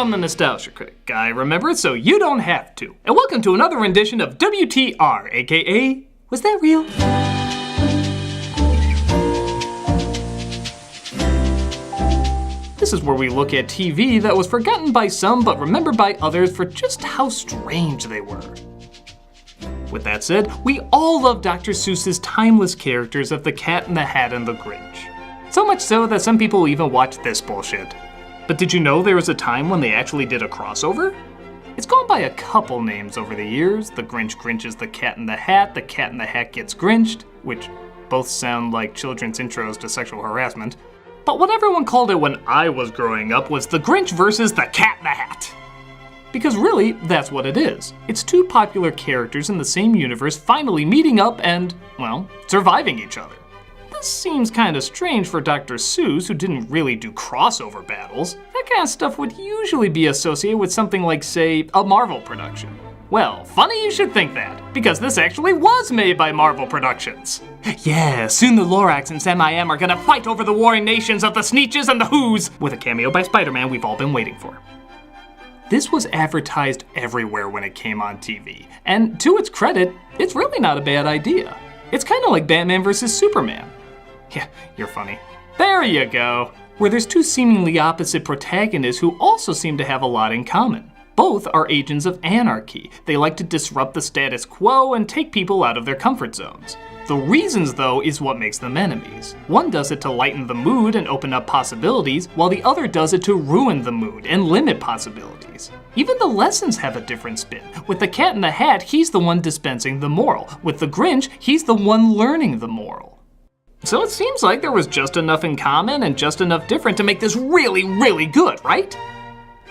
I'm the Nostalgia Critic. I remember it so you don't have to. And welcome to another rendition of WTR, aka, Was That Real? This is where we look at TV that was forgotten by some but remembered by others for just how strange they were. With that said, we all love Dr. Seuss's timeless characters of the Cat in the Hat and the Grinch. So much so that some people even watch this bullshit. But did you know there was a time when they actually did a crossover? It's gone by a couple names over the years. The Grinch Grinches the Cat in the Hat in the Hat Gets Grinched, which both sound like children's intros to sexual harassment. But what everyone called it when I was growing up was the Grinch versus the Cat in the Hat. Because really, that's what it is. It's two popular characters in the same universe finally meeting up and, well, surviving each other. This seems kinda strange for Dr. Seuss, who didn't really do crossover battles. That kind of stuff would usually be associated with something like, say, a Marvel production. Well, funny you should think that, because this actually was made by Marvel Productions. Yeah, soon the Lorax and Sam I Am are gonna fight over the warring nations of the Sneetches and the Who's, with a cameo by Spider-Man we've all been waiting for. This was advertised everywhere when it came on TV, and to its credit, it's really not a bad idea. It's kinda like Batman vs. Superman. Yeah, you're funny. There you go. Where there's two seemingly opposite protagonists who also seem to have a lot in common. Both are agents of anarchy. They like to disrupt the status quo and take people out of their comfort zones. The reasons, though, is what makes them enemies. One does it to lighten the mood and open up possibilities, while the other does it to ruin the mood and limit possibilities. Even the lessons have a different spin. With the Cat in the Hat, he's the one dispensing the moral. With the Grinch, he's the one learning the moral. So it seems like there was just enough in common and just enough different to make this really, really good, right?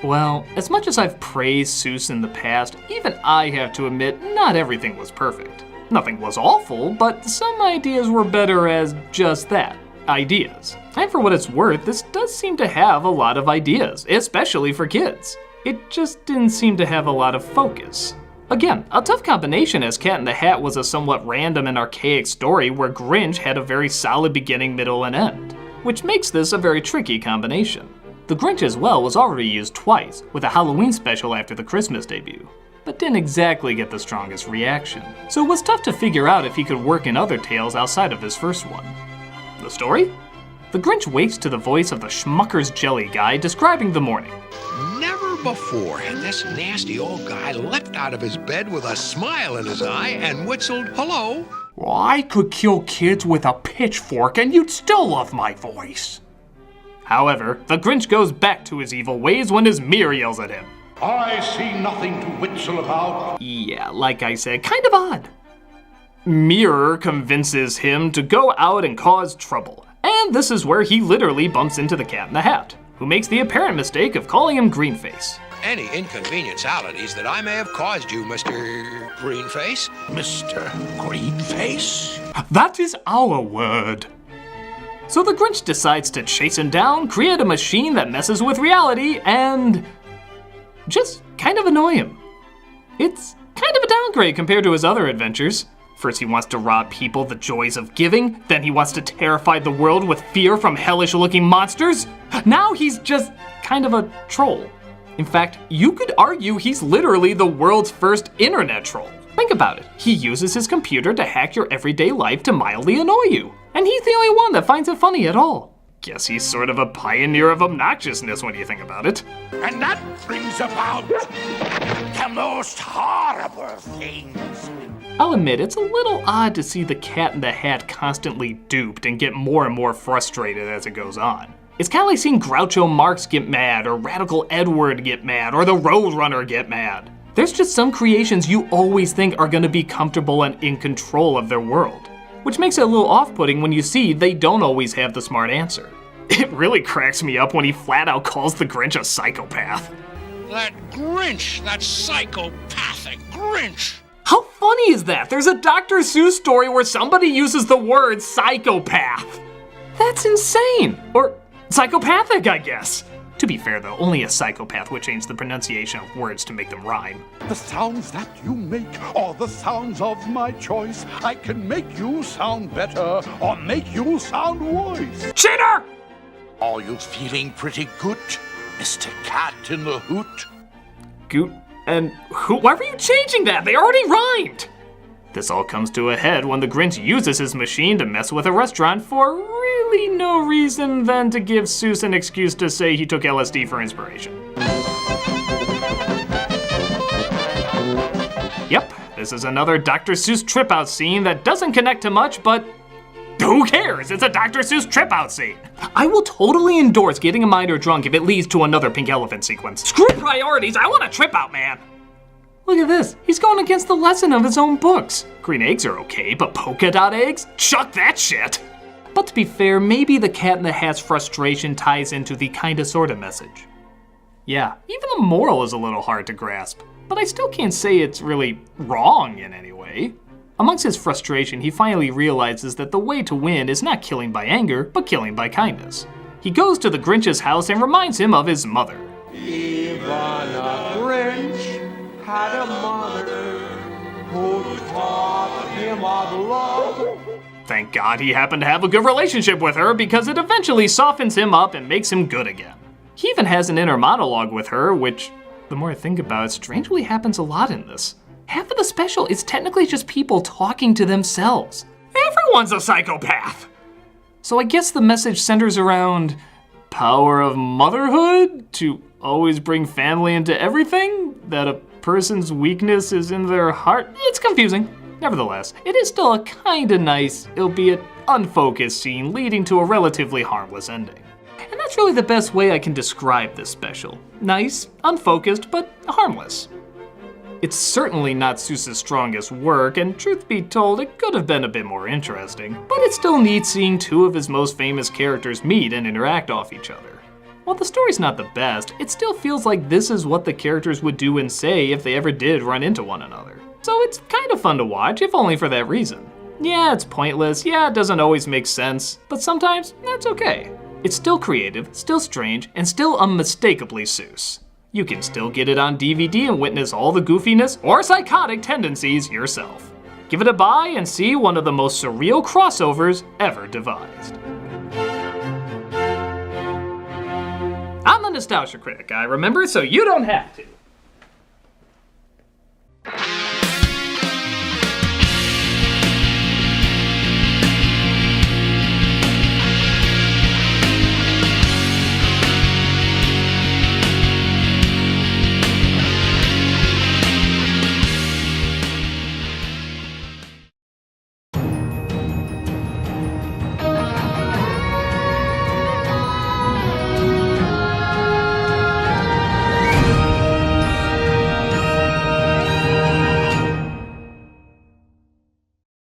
Well, as much as I've praised Seuss in the past, even I have to admit not everything was perfect. Nothing was awful, but some ideas were better as just that, ideas. And for what it's worth, this does seem to have a lot of ideas, especially for kids. It just didn't seem to have a lot of focus. Again, a tough combination, as Cat in the Hat was a somewhat random and archaic story where Grinch had a very solid beginning, middle, and end, which makes this a very tricky combination. The Grinch as well was already used twice, with a Halloween special after the Christmas debut, but didn't exactly get the strongest reaction. So it was tough to figure out if he could work in other tales outside of his first one. The story? The Grinch wakes to the voice of the Schmucker's Jelly Guy describing the morning. Never before had this nasty old guy leapt out of his bed with a smile in his eye and whistled, "Hello." Well, I could kill kids with a pitchfork and you'd still love my voice. However, the Grinch goes back to his evil ways when his mirror yells at him. I see nothing to whistle about. Yeah, like I said, kind of odd. Mirror convinces him to go out and cause trouble. And this is where he literally bumps into the Cat in the Hat, who makes the apparent mistake of calling him Greenface. Any inconvenientalities that I may have caused you, Mr. Greenface? Mr. Greenface? That is our word. So the Grinch decides to chase him down, create a machine that messes with reality, and just kind of annoy him. It's kind of a downgrade compared to his other adventures. First he wants to rob people the joys of giving, then he wants to terrify the world with fear from hellish-looking monsters. Now he's just kind of a troll. In fact, you could argue he's literally the world's first internet troll. Think about it. He uses his computer to hack your everyday life to mildly annoy you. And he's the only one that finds it funny at all. Guess he's sort of a pioneer of obnoxiousness when you think about it. And that brings about the most horrible things. I'll admit, it's a little odd to see the Cat in the Hat constantly duped and get more and more frustrated as it goes on. It's kind of like seeing Groucho Marx get mad, or Radical Edward get mad, or the Roadrunner get mad. There's just some creations you always think are going to be comfortable and in control of their world, which makes it a little off-putting when you see they don't always have the smart answer. It really cracks me up when he flat out calls the Grinch a psychopath. That Grinch, that psychopathic Grinch. How funny is that? There's a Dr. Seuss story where somebody uses the word psychopath. That's insane. Or psychopathic, I guess. To be fair though, only a psychopath would change the pronunciation of words to make them rhyme. The sounds that you make are the sounds of my choice. I can make you sound better or make you sound worse. Cheater! Are you feeling pretty good? Mr. Cat in the Hoot. Goot and Hoot. Why were you changing that? They already rhymed! This all comes to a head when the Grinch uses his machine to mess with a restaurant for really no reason than to give Seuss an excuse to say he took LSD for inspiration. Yep, this is another Dr. Seuss trip-out scene that doesn't connect to much, but who cares? It's a Dr. Seuss trip-out scene. I will totally endorse getting a minor drunk if it leads to another Pink Elephant sequence. Screw priorities, I want a trip-out, man! Look at this, he's going against the lesson of his own books. Green eggs are okay, but polka dot eggs? Chuck that shit! But to be fair, maybe the Cat in the Hat's frustration ties into the kinda sorta message. Yeah, even the moral is a little hard to grasp, but I still can't say it's really wrong in any way. Amongst his frustration, he finally realizes that the way to win is not killing by anger, but killing by kindness. He goes to the Grinch's house and reminds him of his mother. Even a Grinch had a mother who taught him of love. Thank God he happened to have a good relationship with her because it eventually softens him up and makes him good again. He even has an inner monologue with her, which, the more I think about it, strangely happens a lot in this. Half of the special is technically just people talking to themselves. Everyone's a psychopath! So I guess the message centers around power of motherhood to always bring family into everything, that a person's weakness is in their heart. It's confusing. Nevertheless, it is still a kinda nice, albeit unfocused scene leading to a relatively harmless ending. And that's really the best way I can describe this special. Nice, unfocused, but harmless. It's certainly not Seuss's strongest work, and truth be told, it could have been a bit more interesting, but it's still neat seeing two of his most famous characters meet and interact off each other. While the story's not the best, it still feels like this is what the characters would do and say if they ever did run into one another. So it's kind of fun to watch, if only for that reason. Yeah, it's pointless, yeah, it doesn't always make sense, but sometimes that's okay. It's still creative, still strange, and still unmistakably Seuss. You can still get it on DVD and witness all the goofiness or psychotic tendencies yourself. Give it a buy and see one of the most surreal crossovers ever devised. I'm the Nostalgia Critic, I remember, so you don't have to.